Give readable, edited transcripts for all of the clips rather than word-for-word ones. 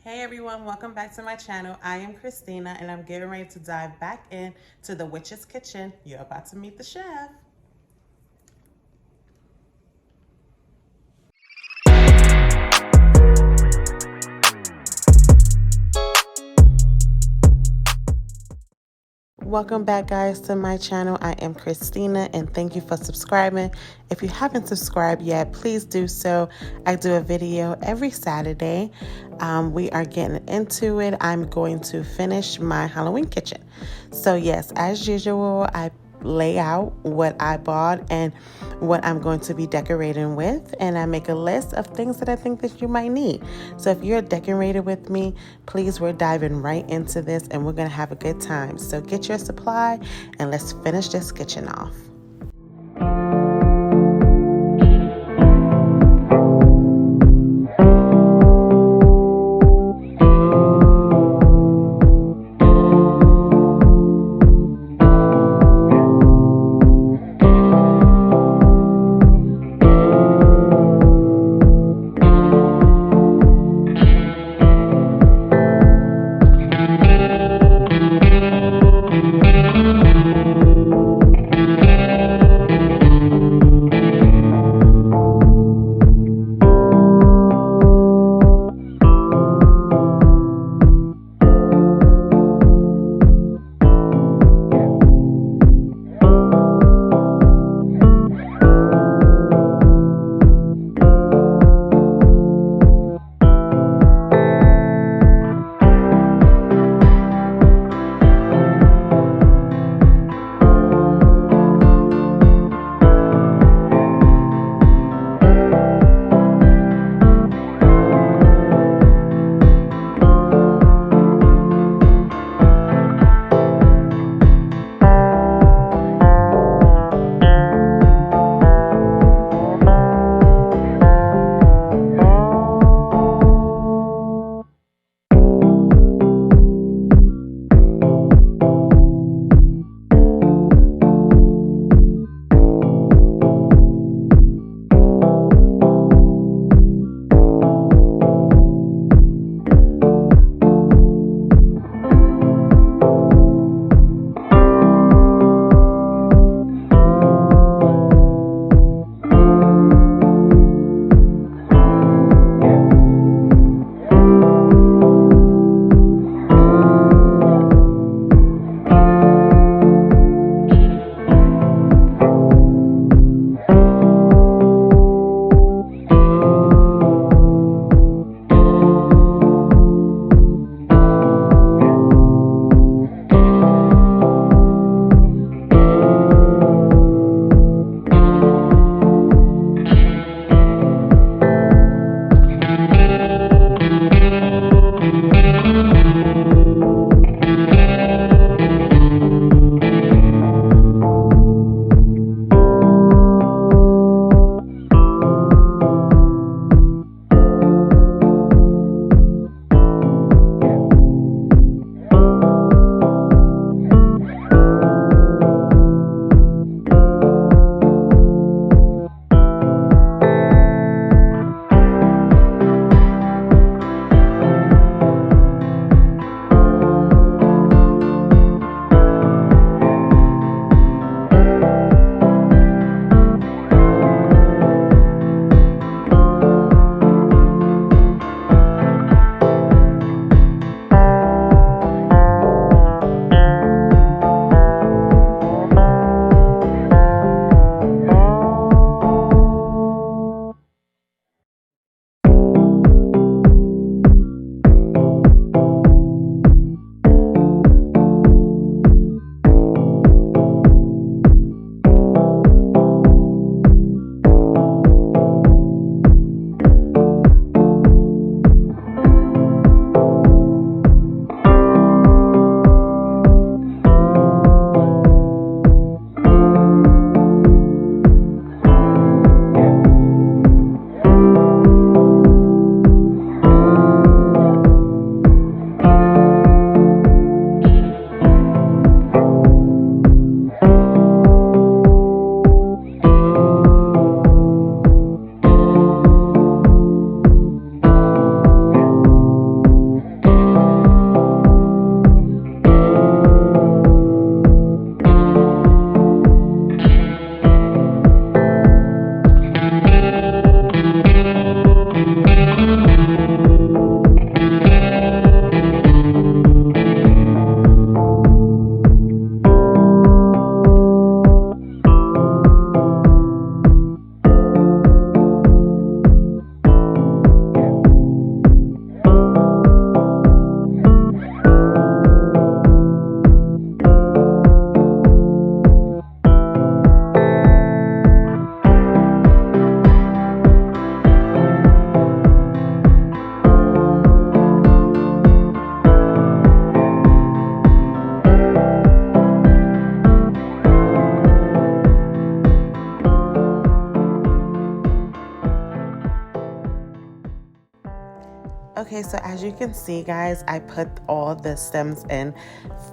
Hey everyone, welcome back to my channel. I am Christina and I'm getting ready to dive back into the witch's kitchen. You're about to meet the chef. Welcome back guys to my channel. I am Christina and thank you for subscribing. If you haven't subscribed yet, please do so. I do a video every Saturday. We are getting into it. I'm going to finish my Halloween kitchen. So yes, as usual, I lay out what I bought and what I'm going to be decorating with, and I make a list of things that I think that you might need. So if you're a decorator with me, please, we're diving right into this and we're going to have a good time. So get your supply and let's finish this kitchen off. Okay, so as you can see, guys, I put all the stems in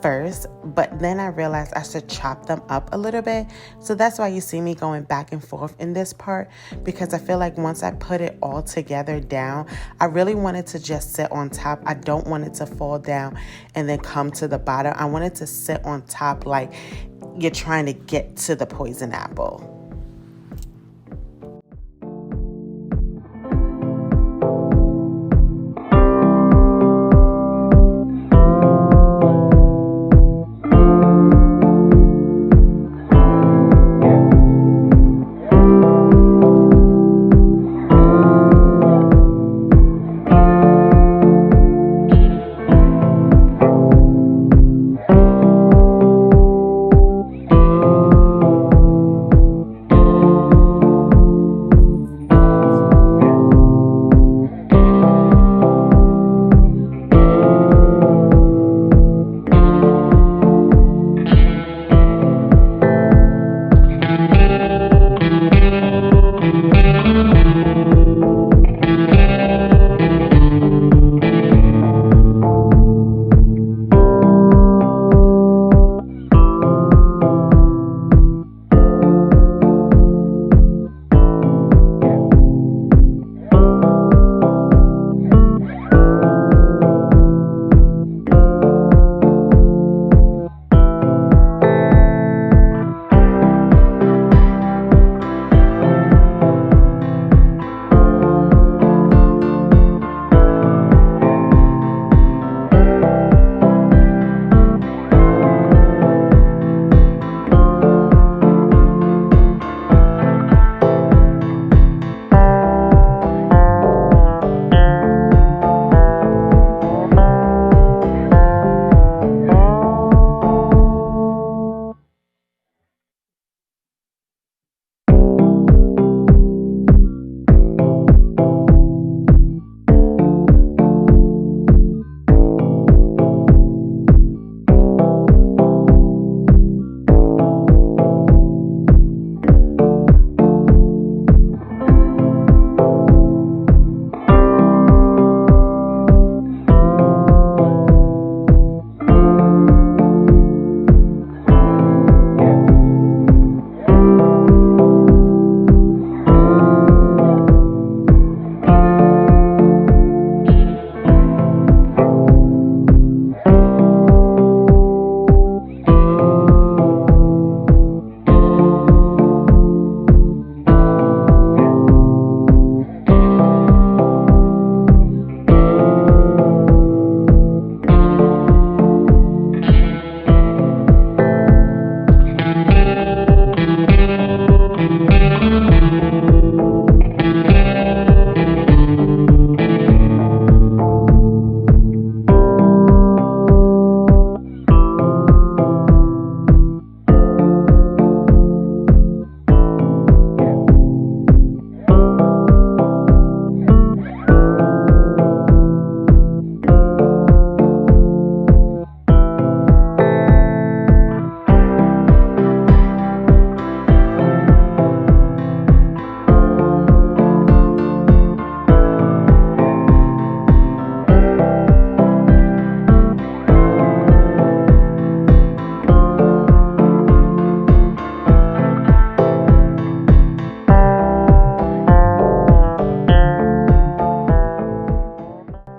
first, but then I realized I should chop them up a little bit. So that's why you see me going back and forth in this part, because I feel like once I put it all together down, I really want it to just sit on top. I don't want it to fall down and then come to the bottom. I want it to sit on top like you're trying to get to the poison apple.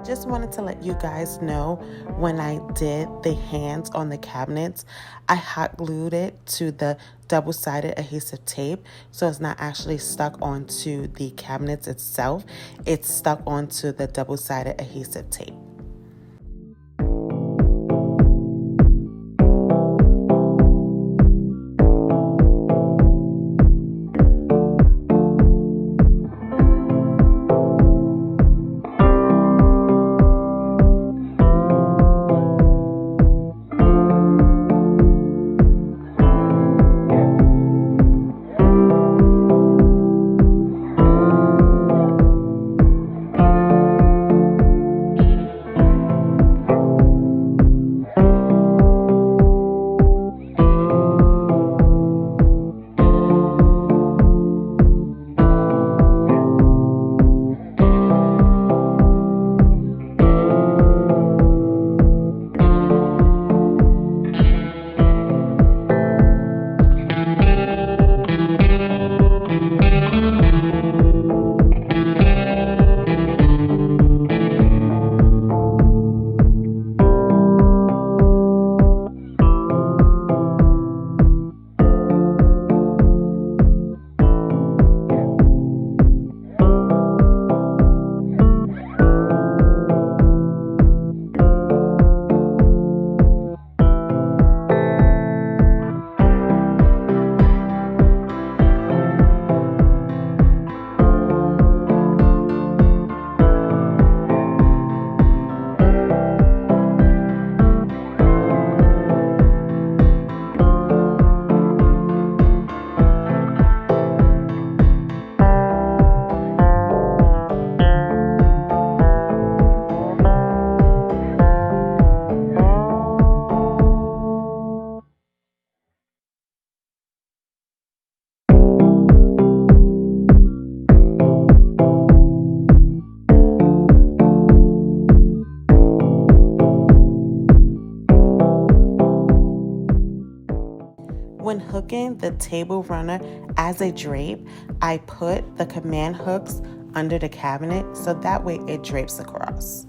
Just wanted to let you guys know, when I did the hands on the cabinets, I hot glued it to the double-sided adhesive tape, so it's not actually stuck onto the cabinets itself. It's stuck onto the double-sided adhesive tape. when hooking the table runner as a drape, I put the command hooks under the cabinet so that way it drapes across.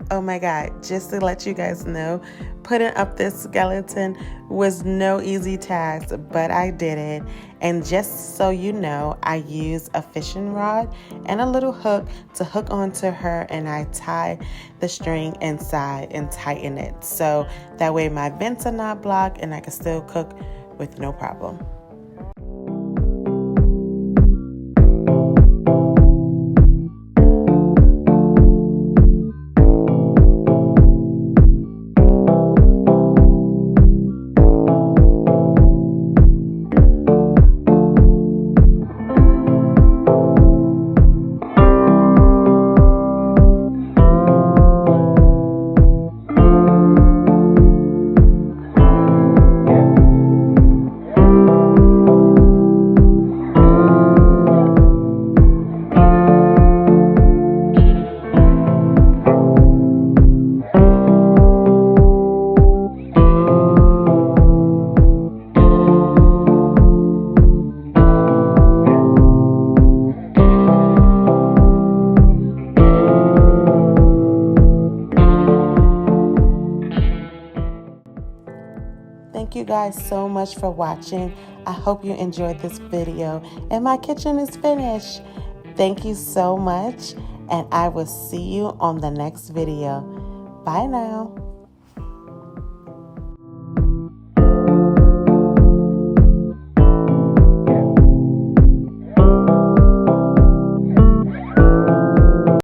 Oh my God, just to let you guys know, putting up this skeleton was no easy task, but I did it. And just so you know, I use a fishing rod and a little hook to hook onto her, and I tie the string inside and tighten it. So that way my vents are not blocked and I can still cook with no problem. Thank you guys so much for watching. I hope you enjoyed this video, and my kitchen is finished. Thank you so much, and I will see you on the next video. Bye now.